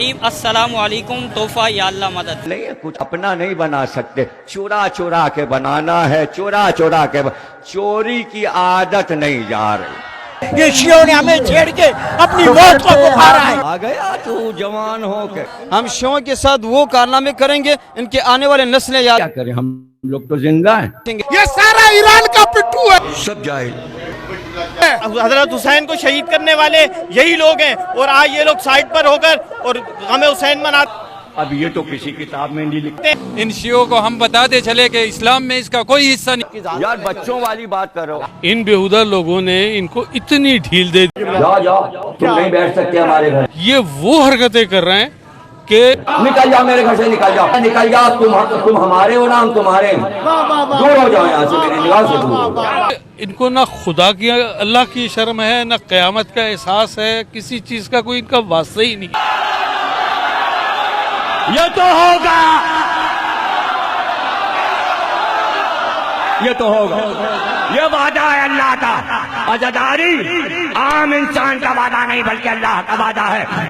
السلام علیکم تحفہ یا اللہ مدد نہیں کچھ اپنا نہیں بنا سکتے، چورا چورا کے بنانا ہے، چورا چورا کے چوری کی عادت نہیں جا رہی۔ یہ شیعوں نے ہمیں چھیڑ کے اپنی موت کو پکارا ہے۔ آ گیا تو جوان ہو کے ہم شیعوں کے ساتھ وہ کارنامے کریں گے ان کے آنے والے نسلیں یاد کیا کریں، ہم لوگ تو زندہ ہیں۔ یہ سارا ایران کا پٹھو ہے۔ سب جاہل۔ حضرت حسین کو شہید کرنے والے یہی لوگ ہیں، اور آج یہ لوگ سائٹ پر ہو کر اور غم حسین مناتے۔ اب یہ تو کسی کتاب میں نہیں لکھتے۔ ان شیعوں کو ہم بتاتے چلے کہ اسلام میں اس کا کوئی حصہ نہیں۔ یار بچوں والی بات کرو۔ ان بیہودہ لوگوں نے ان کو اتنی ڈھیل دے دی، جاؤ تم نہیں بیٹھ سکتے ہمارے گھر۔ یہ وہ حرکتیں کر رہے ہیں کہ نکل جاؤ میرے گھر سے، نکل جاؤ نکل جاؤ، تم ہمارے ہو نا ہم تمہارے ہیں۔ دور ہو جاؤ یہاں سے، میری نگاہ سے دور ہو جاؤ۔ ان کو نہ خدا کی اللہ کی شرم ہے، نہ قیامت کا احساس ہے، کسی چیز کا کوئی ان کا واسطہ ہی نہیں۔ یہ تو ہوگا، یہ تو ہوگا، یہ وعدہ ہے اللہ کا۔ عزاداری عام انسان کا وعدہ نہیں بلکہ اللہ کا وعدہ ہے۔